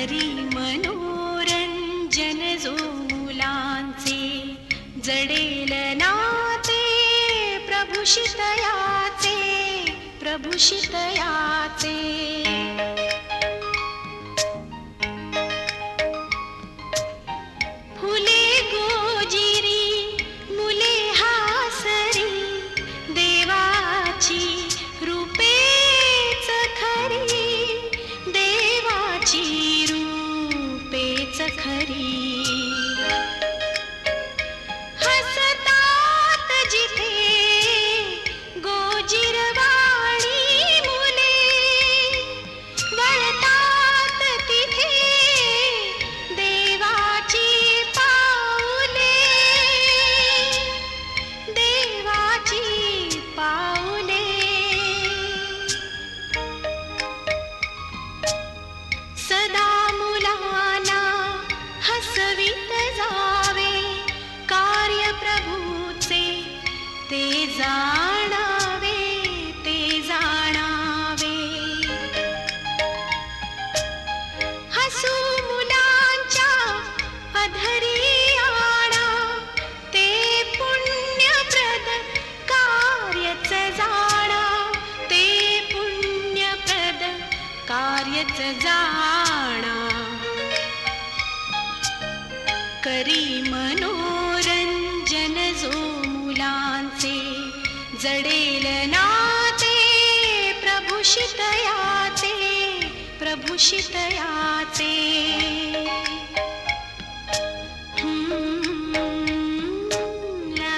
करी मनोरंजन जो मुलांचे, जडेल नाते प्रभुशितयाचे, प्रभुशितयाचे. फुले गोजिरी मुले हासरी, देवाची रूपेच खरी, देवाची रूपेच खरी. हसतात जिथे गोजिरवाणी मुले, वळतात तिथे देवाची पाऊले, देवाची पाऊले. सदा मुलांना हसवीत जावे, कार्य प्रभूचे ते जाणावे, ते जाणावे. हसू मुलांच्या अधरी आणा, ते पुण्यप्रद कार्यच जाणा, ते पुण्यप्रद कार्यच जाणा. करी मनोरंजन जो मुलांचे, जडेल नाते प्रभुशितयाचे, प्रभुशितयाचे. ला.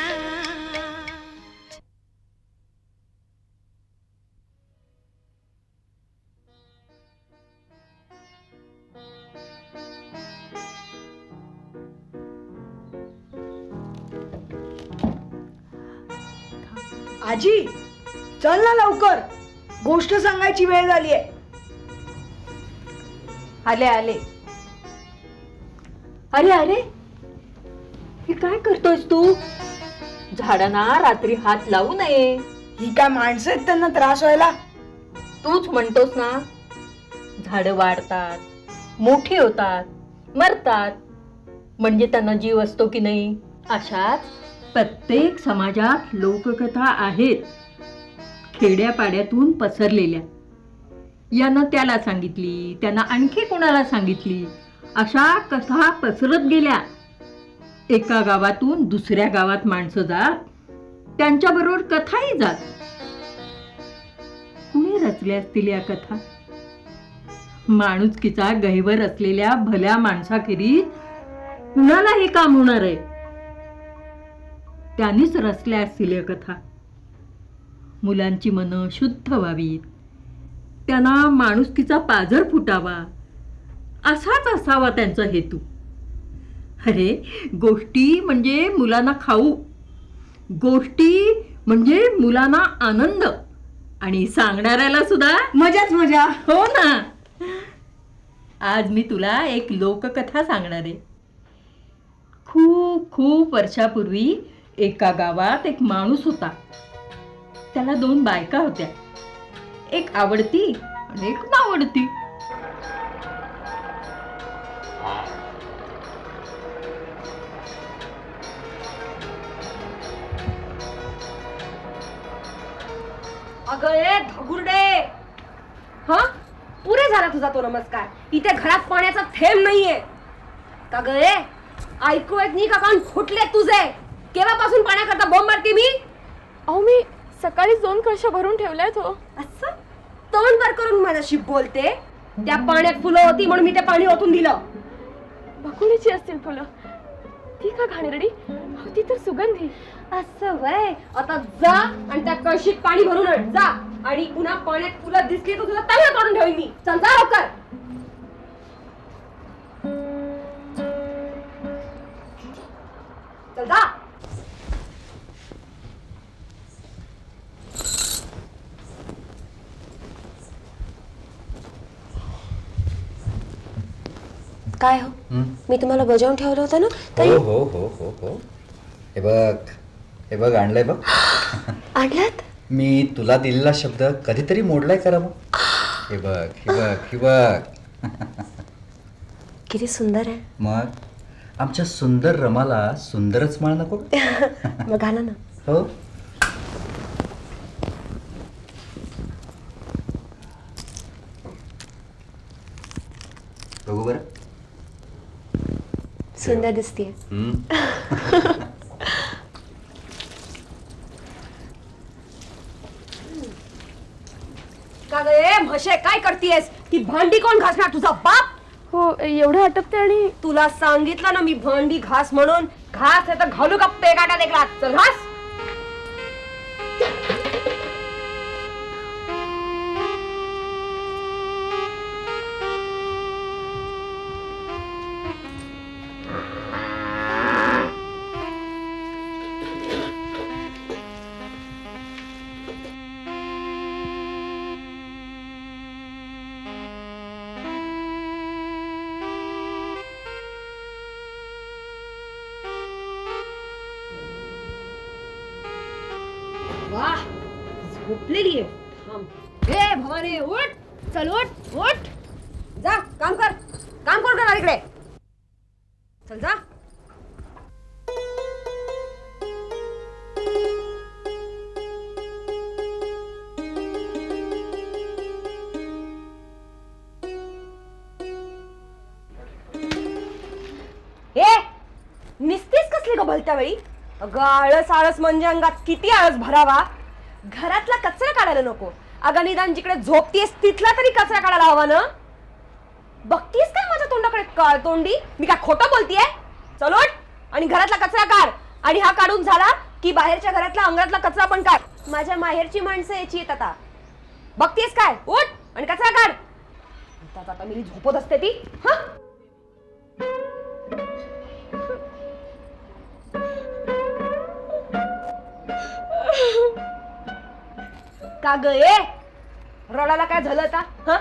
आजी चल ना लवकर, गोष्ट सांगायची वेळ झालीये. आले आले. अरे अरे, हे काय करतोयस तू? झाडांना रात्री हात लावू नये. ही काय माणसं आहेत त्यांना त्रास व्हायला? तूच म्हणतोस ना, झाडं वाढतात, मोठी होतात, मरतात, म्हणजे त्यांना जीव असतो की नाही. अशाच प्रत्येक समाजात लोककथा आहेत, खेड्यापाड्यातून पसरलेल्या. यानं त्याला सांगितली, त्यानं आणखी कोणाला सांगितली, अशा कथा पसरत गेल्या. एका गावातून दुसऱ्या गावात माणसं जात, त्यांच्याबरोबर कथाही जात. कुणी रचल्या असतील या कथा? माणुसकीचा गहिवर असलेल्या भल्या माणसाखेरीज कुणाला हे काम होणार आहे? त्यांनीच रचल्या असतील या कथा. मुलांची मनं शुद्ध व्हावीत, त्यांना माणुसकीचा पाझर फुटावा, असाच असावा त्यांचा हेतू. अरे, गोष्टी म्हणजे मुलांना खाऊ, गोष्टी म्हणजे मुलांना आनंद, आणि सांगणाऱ्याला सुद्धा मजाच मजा. हो ना. आज मी तुला एक लोककथा सांगणार आहे. खूप खूप वर्षापूर्वी एका गावात एक माणूस होता. त्याला 2 बायका होत्या, एक आवडती आणि एक नावडती. अगं ए धगुर्डे, हा पुरे झाला तुझा तो नमस्कार. इथे घरात पाण्याचा थेंब नाहीये का ग? ऐकू येत नाही का? कान फुटले तुझे? केव्हापासून पाण्याकरता बॉम्ब मारते मी? अहो, मी सकाळीच 2 कळशा भरून ठेवल्यात हो. असं तोंड वर करून माझ्याशी बोलते? त्या पाण्यात फुलं होती म्हणून मी ते पाणी ओतून दिलं. बकुळीची असतील फुलं. ती का घाणेरडी? अहो, ती तर सुगंधी. असं वय. आता जा आणि त्या कळशीत पाणी भरून आण. जा, आणि पुन्हा पाण्यात फुलं दिसली तर तुला तळ्या काढून ठेवीन मी. चल जा लवकर. चल जा. काय हो, मी तुम्हाला बजावून ठेवलं होतं ना? हो हो हो हो हो. हे बघ आणलंय बघ. आणलात? मी तुला दिलेला शब्द कधीतरी मोडलाय करा मग. हे बघ हे बघ हे बघ. किती सुंदर आहे. मग आमच्या सुंदर रमाला सुंदरच माळ नको मग घाला ना. हो. बघू बरं. सुंदर दिसतीये. का ग ए म्हशे, काय करतीयस? ती भांडी कोण घासणार? तुझा बाप? हो एवढं आटपते आणि तुला सांगितलं ना मी भांडी घास म्हणून. घास आहे तर घालू का पेगाटा देखला. चल घास. वाह, झोपलेली आहे. थांब. ए भवानी उठ. चल उठ उठ. जा काम कर. काम कोण करणार इकडे? चल जा. ए निस्तीस कसली ग भलत्या वेळी? अगं आळस आळस म्हणजे अंगात किती आळस भरावा. घरातला कचरा काढायला नको. अगं निदान जिकडे झोपतीयस तिथला तरी कचरा काढायला हवा ना. बघतीयस काय माझ्या तोंडाकडे काळ तोंडी? मी काय खोटं बोलतीये? चल उठ आणि घरातला कचरा काढ. आणि हा काढून झाला की बाहेरच्या घरातला अंगणातला कचरा पण काढ. माझ्या माहेरची माणसं याची येत आता. बघतीयस काय? उठ आणि कचरा काढ. आता मी झोपत असते ती. हा का ग ए रडायला काय झालं आता? हा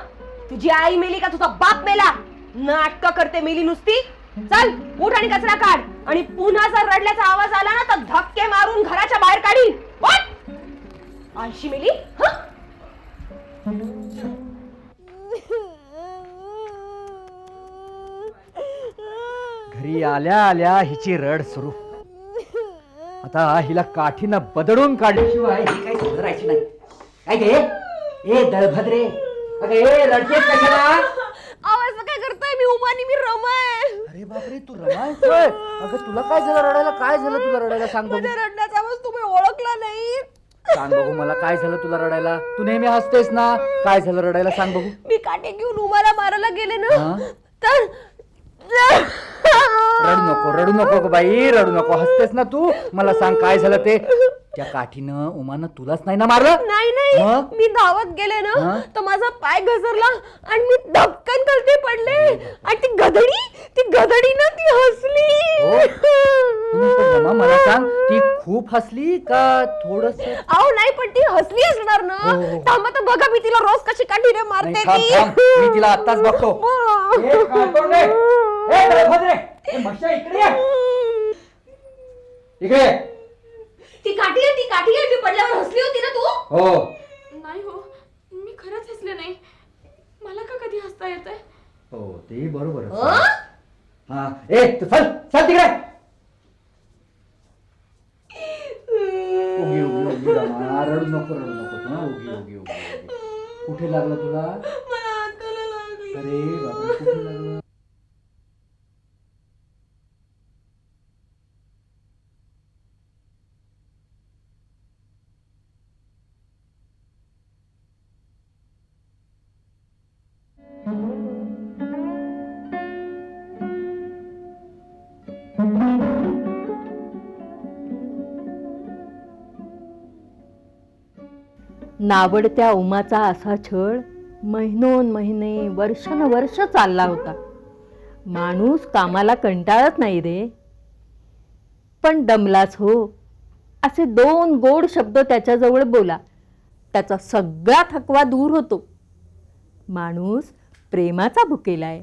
तुझी आई मेली का तुझा बाप मेला? नाटक करते मेली नुसती. चल उठ आणि कचरा काढ. आणि पुन्हा जर रडल्याचा आवाज आला ना तर धक्के मारून घराच्या बाहेर काढीन. उठ. आळशी मेली. हा घरी आल्या आल्या हिची रड सुरू. आता हिला काठीनं बदडून काढल्याशिवाय ही काही सुधारायची नाही. काय गे ए दळभद्रे, अगं ए रडतेस कशाला? आवाज काय करताय? मी उमानी, मी रमाय. अरे बापरे, तू रमायचोय? अगं तुला काय झालं रडायला? काय झालं तुला रडायला? सांग बघू. रडण्याचा आवाज तुम्ही ओळखला नाही. सांग बघू मला, काय झालं तुला रडायला? तू नेहमी हसतेस ना, काय झालं रडायला? सांग बघू. मी काटे घेऊन उमाला मारायला गेले ना हा? तर रडू नको ग बाई, रडू नको. हसतेस ना तू. मला सांग काय झालं ते. त्या काठीनं उमानं तुलाच नाही ना मारलं? नाही नाही, मग? मी धावत गेले ना हा? तर माझा पाय घसरला आणि मी धपकन खालती पडले. आणि ती गधडी ना ती हसली. हो? पण रमा, मला सांग ती खूप हसली का थोडस? अहो नाही, पण ती हसली असणार ना. हो, हो. थांबा तर बघा मी तिला रोज कशी काठीने मारते ती. मी तिला आत्ताच बघतो. ए, काळकोंड रे. ए, दळभद्रे, ए, म्हशा, इकडे ये. इकडे ये. ती काठी आहे मी पडल्यावर हसली होती ना तू. हो नाही हो, मी खरंच हसले नाही. मला का कधी हसता येत आहे? हो ते बरोबर. हा ए तू चल चल तिकडे. उगी उगी उगी रमा, रडू नको तू. उगी उगी उगी. कुठे लागलं तुला? मला हाताला लागली. अरे बाबा, कुठे लागलं? नावडत्या उमाचा असा छळ महिनोन महिने वर्षानुवर्ष चालला होता. माणूस कामाला कंटाळत नाही रे, पण दमलाच हो. असे 2 गोड शब्द त्याच्याजवळ बोला, त्याचा सगळा थकवा दूर होतो. माणूस प्रेमाचा भुकेलाय,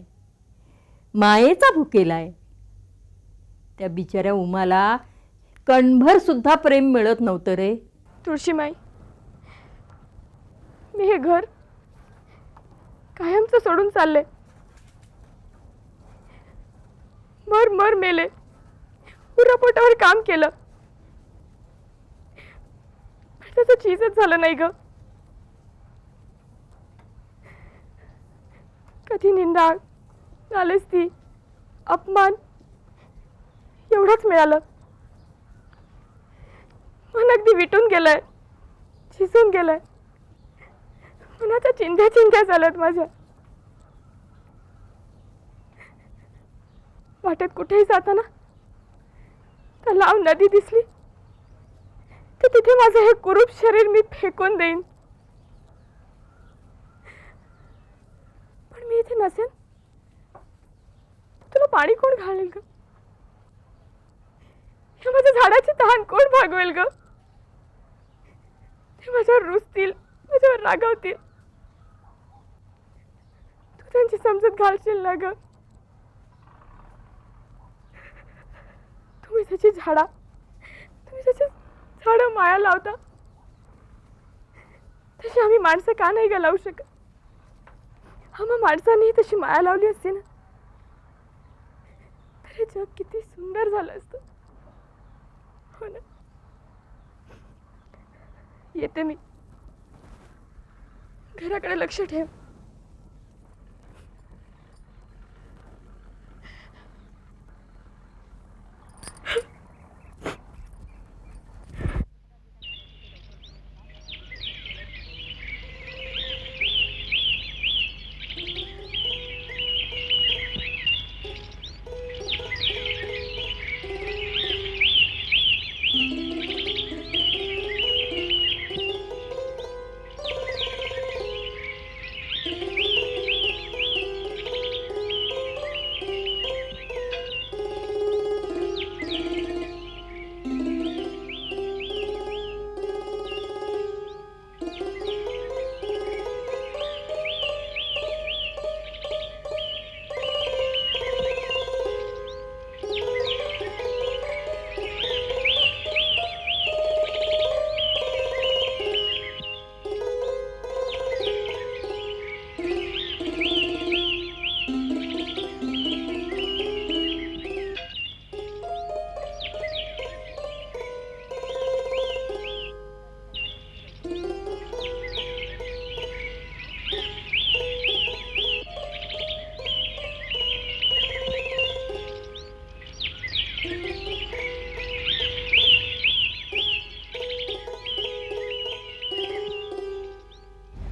मायेचा भुकेलाय. त्या बिचाऱ्या उमाला कणभर सुद्धा प्रेम मिळत नव्हतं रे. तुळशीमाई, मी हे घर कायमचं सोडून चालले. मर मर मेले, उरापोटावर काम केलं, पण त्याचं चीजच झालं नाही ग. कधी निंदा, नालस्ती, अपमान एवढंच मिळालं. मन अगदी विटून गेलंय, झिजून गेलंय. मनाच्या चिंध्या चिंध्या झाल्यात माझ्या. वाटेत कुठेही जाताना तर लांब नदी दिसली तर तिथे माझं हे कुरूप शरीर मी फेकून देईन. पण मी इथे नसेन, तुला पाणी कोण घालेल ग? या माझ्या झाडाची तहान कोण भागवेल ग? ते माझ्यावर रुसतील, माझ्यावर रागावतील. तू त्यांची समजूत घालशील ना ग? तुम्ही त्याची झाडं माया लावता, तशी आम्ही माणसं का नाही ग लावू शकत? आम्हा माणसांनी तशी माया लावली असती ना तर हे जग किती सुंदर झालं असतं. हो ना. येते मी. घराकडे लक्ष ठेव.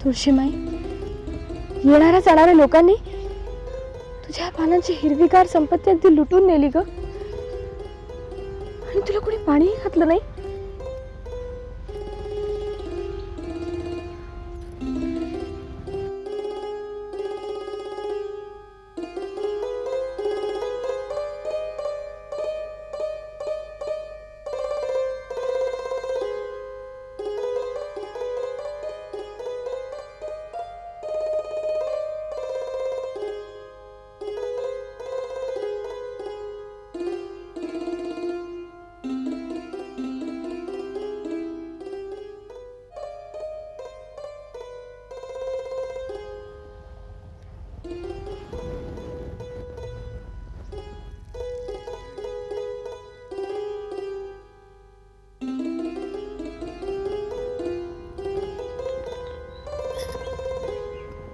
तुळशीमाई, येणाऱ्या जाणाऱ्या लोकांनी तुझ्या पानांची हिरवीगार संपत्ती अगदी लुटून नेली ग. आणि तुला कोणी पाणीही घातलं नाही.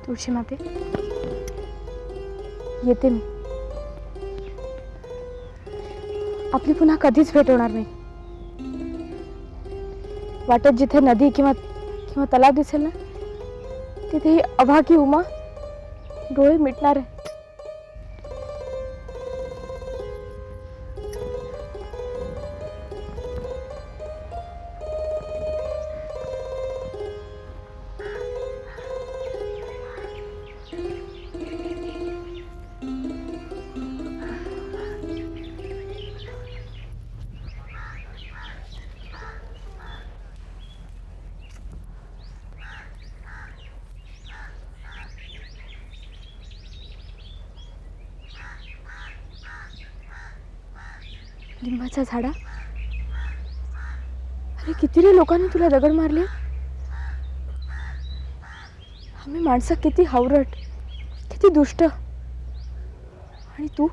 तुळशी माते, येते मी. आपली पुन्हा कधीच भेट होणार नाही. वाटेत जिथे नदी किंवा तलाव दिसेल ना तिथे ही अभागी उमा डोळे मिटणार आहे. लिंबाच्या झाडा, अरे किती रे लोकांनी तुला दगड मारले. आम्ही माणसं किती हावरट, किती दुष्ट. आणि तू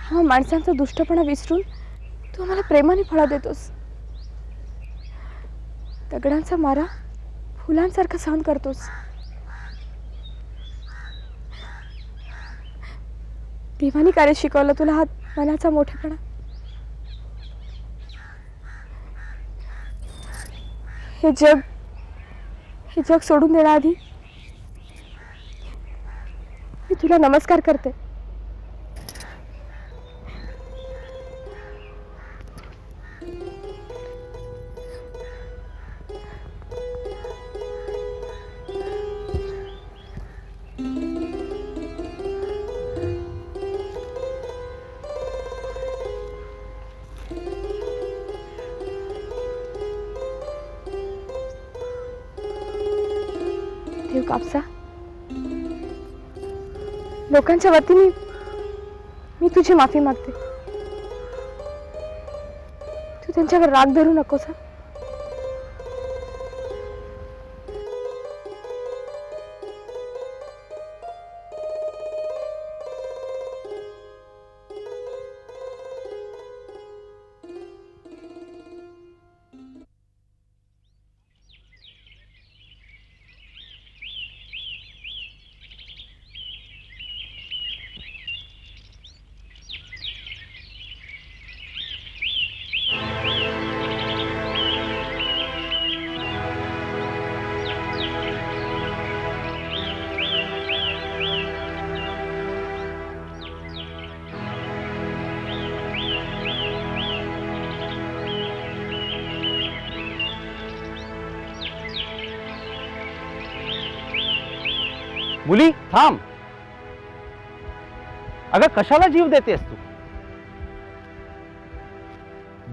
हा माणसांचा दुष्टपणा विसरून तू आम्हाला प्रेमाने फळा देतोस. दगडांचा मारा फुलांसारखा सहन करतोस. देवानी कार्य शिकवलं तुला हा मनाचा मोठेपणा. हे जग सोडून देण्याआधी मी तुला नमस्कार करते. देव कापसा, लोकांच्या वतीने मी तुझी माफी मागते. तू त्यांच्यावर राग धरू नकोस. मुली थांब. अगं कशाला जीव देतेस तू?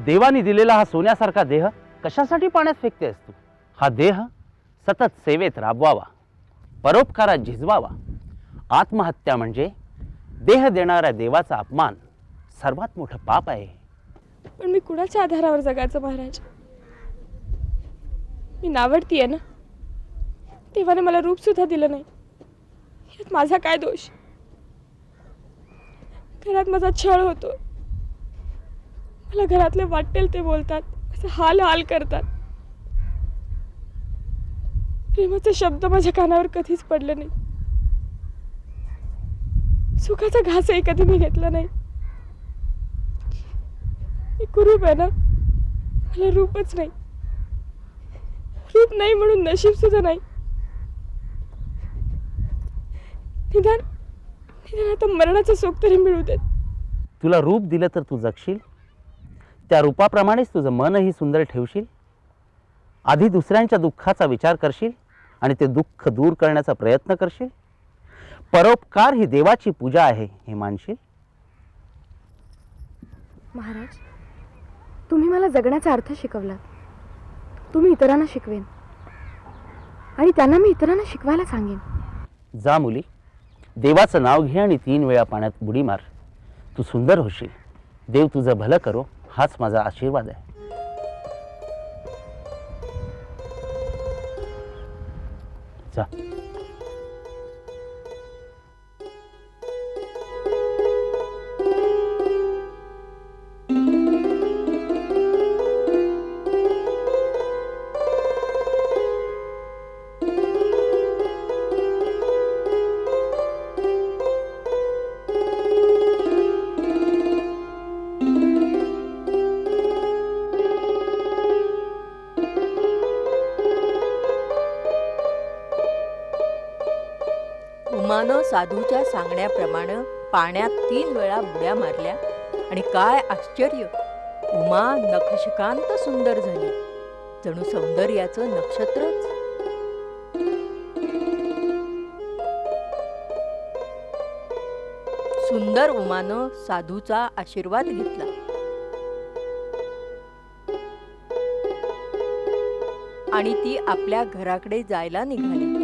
देवानी दिलेला हा सोन्यासारखा देह कशासाठी पाण्यात फेकतेस तू? हा देह सतत सेवेत राबवावा, परोपकारात झिजवावा. आत्महत्या म्हणजे देह देणाऱ्या देवाचा अपमान, सर्वात मोठं पाप आहे. पण मी कुणाच्या आधारावर जगायचं महाराज? मी नावडतीये ना. देवाने मला रूप सुद्धा दिलं नाही. यात माझा काय दोष? घरात माझा छळ होतो. मला घरातले वाटेल ते बोलतात, असं हाल हाल करतात. प्रेमाचे शब्द माझ्या कानावर कधीच पडले नाही. सुखाचा घासही कधी मी घेतला नाही. मी कुरूप आहे ना, मला रूपच नाही. रूप नाही म्हणून नशीब सुद्धा नाही. निदान आता मरणाचं सुख तरी मिळू देत. तुला रूप दिलं तर तू जगशील. त्या रूपाप्रमाणेच तुझं मनही सुंदर ठेवशील. आधी दुसऱ्यांच्या दुःखाचा विचार करशील आणि ते दुःख दूर करण्याचा प्रयत्न करशील. परोपकार ही देवाची पूजा आहे हे मानशील. महाराज, तुम्ही मला जगण्याचा अर्थ शिकवलात. तुम्ही इतरांना शिकवेन आणि त्यांना मी इतरांना शिकवायला सांगेन. जा मुली, देवाचं नाव घे आणि 3 वेळा पाण्यात बुडी मार. तू सुंदर होशील. देव तुझं भलं करो, हाच माझा आशीर्वाद आहे. जा. उमानं साधूच्या सांगण्याप्रमाणे पाण्यात 3 वेळा बुड्या मारल्या आणि काय आश्चर्य, उमा नखशिकांत सुंदर झाली, जणू सौंदर्याचं नक्षत्रच. सुंदर उमानं साधूचा आशीर्वाद घेतला. आणि ती आपल्या घराकडे जायला निघाली.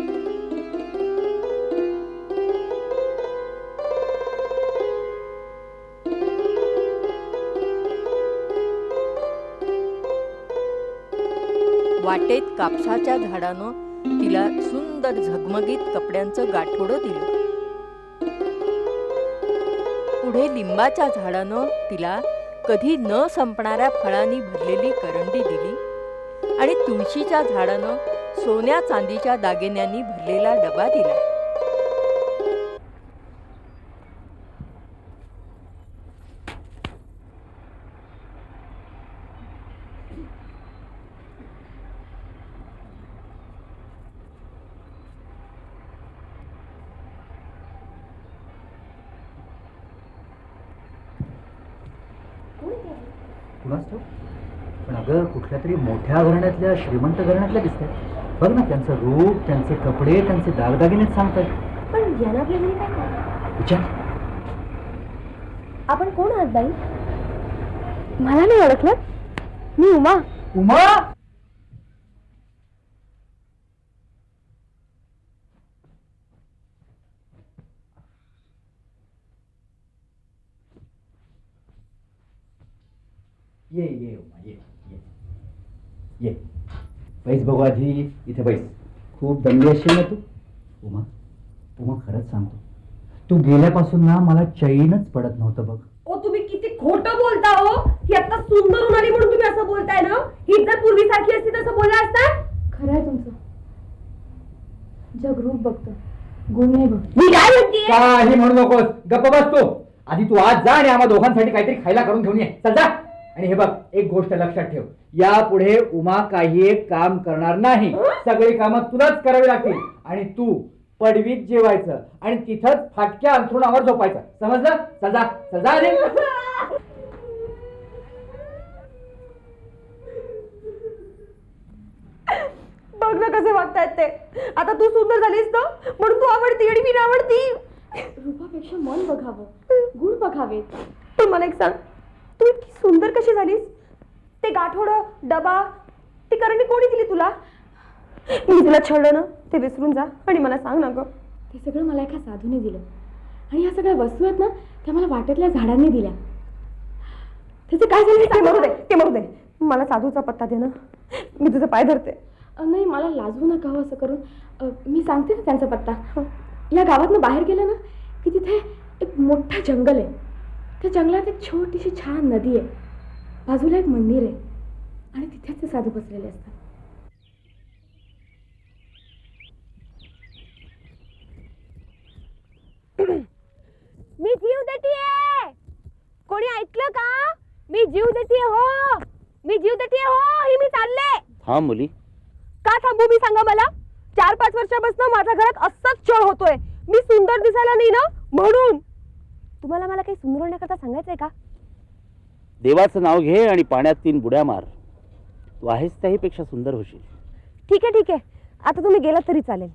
वाटेत कापसाच्या झाडानं तिला सुंदर झगमगीत कपड्यांचं गाठोडं दिलं. पुढे लिंबाच्या झाडानं तिला कधी न संपणाऱ्या फळांनी भरलेली करंडी दिली आणि तुळशीच्या झाडानं सोन्या चांदीच्या दागिन्यांनी भरलेला डबा दिला. कुणाच ठाऊक? पण अगं कुठल्या तरी मोठ्या घराण्यातल्या श्रीमंत घराण्यातल्या दिसतात. बघ ना, त्यांचं रूप, त्यांचे कपडे, त्यांचे दागदागिनेच सांगतात. पण यांना आपल्या घरी काय काम? विचार. आपण कोण आहात बाई? मला नाही ओळखलं? मी उमा. उमा, ये ये उमा, ये ये ये. बैस बघू आधी, इथे बैस. खूप दंगी असशील ना तू. उमा, उमा, खरंच सांगतो, तू गेल्यापासून ना मला चैनच पडत नव्हतं बघ. ओ तुम्ही किती खोटं बोलता हो. ही आता सुंदर होऊन आली म्हणून तुम्ही असं बोलताय ना? ही जर पूर्वीसारखी असती तसं बोलला असता? खरं आहे तुमचं. जग रूप बघतं, गुण नाही बघ. मी काय म्हणतीये? काही म्हणू नकोस, गप्प बस तू. आधी तू आज जा आणि आम्हा दोघांसाठी काहीतरी खायला करून घेऊन ये. चल जा. आणि हे बघ, एक गोष्ट लक्षात ठेव, यापुढे उमा काही एक काम करणार नाही. सगळी कामं तुलाच करावी लागतील आणि तू पडवीत जेवायचं आणि तिथंच फाटक्या अंथरुणावर झोपायचं. समजलं? चल जा, चल जा रे. बघ ना कसे वागतायत ते. आता तू सुंदर झालीस ना म्हणून तू आवडती आणि मी नाही आवडती. रूपापेक्षा मन बघावं, गुण बघावेत. पण मला एक सांग, तू इतकी सुंदर कशी झालीस? ते गाठोडं, डबा, ती करंडी कोणी दिली तुला? मी तुला छळलं ना, ते विसरून जा आणि मला सांग ना ग. ते सगळं मला एका साधूने दिलं आणि ह्या सगळ्या वस्तू आहेत ना, त्या मला वाटेतल्या झाडांनी दिल्या. त्याचे काय झाले ते मरू दे, ते मरू दे. मला साधूचा पत्ता दे ना, मी तुझा पाय धरते. नाही, मला लाजवू नका हो असं करून. मी सांगते ना त्यांचा पत्ता. या गावातनं बाहेर गेलं ना की तिथे एक मोठं जंगल आहे. त्या जंगलात एक छोटीशी छान नदी आहे, बाजूला एक मंदिर आहे आणि तिथेच ते साधू बसलेले असतात. मी जीव देतीये. कोणी ऐकलं का? मी जीव देतीये हो, मी जीव देतीये हो. ही मी चालले. हा मुली, का थांबू मी सांगा मला? 4-5 वर्षापासून माझ्या घरात असंच छळ होतोय. मी सुंदर दिसायला नाही ना म्हणून. तुम्हाला मला काही सुंदर होण्याकरता सांगायचंय का? देवाचं नाव घे आणि पाण्यात 3 बुड्या मार. तू आहेस त्याहीपेक्षा सुंदर होशील. ठीक आहे, ठीक आहे. आता तुम्ही गेलात तरी चालेल.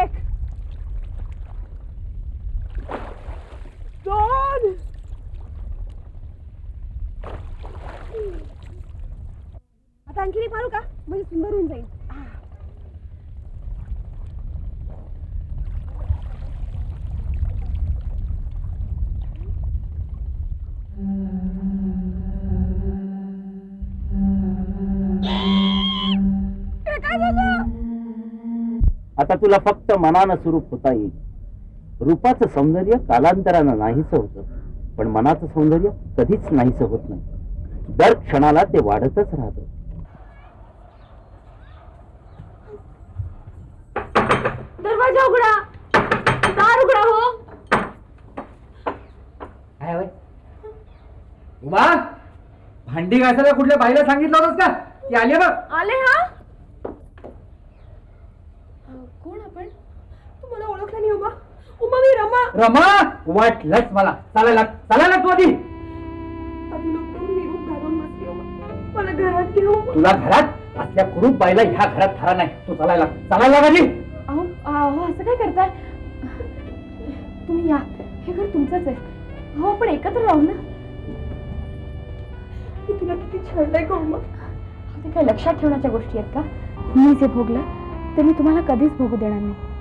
एक, 2, आता आणखी एक मारू का? म्हणजे सुंदर होऊन जाईल. आता तुला फक्त मनानं सुरूप होता येईल. रूपाचं सौंदर्य कालांतरानं नाहीसं होतं, पण मनाचं सौंदर्य कधीच नाहीसं होत नाही. दर क्षणाला ते वाढतच राहतं. दरवाजा उघडा, दार उघडा हो. काय होय? उमा, भांडी घासायला कुठल्या बाईला सांगितलं होतंस का? ती आली बघ. आले हा. कोण आपण? तू मला ओळखलं नाही उमा? उमा मी रमा. रमा, वाटलंच मला. चालायला तू आधी. आधी नको, मी रूप घालून बसली उमा. मला घरात घेऊ. तुला घरात असल्या कुरूप बाईला ह्या घरात खरा नाही. तू चालायला आधी. अहो अहो, असं काय करताय तुम्ही? या, हे घर तुमचंच आहे. हो, आपण एकत्र राहू ना. मी तुला किती छळलंय का उमा? ते काय लक्षात ठेवण्याच्या गोष्टी आहेत का? मी जे भोगलं ते मी तुम्हाला कधीच भोगू देणार नाही.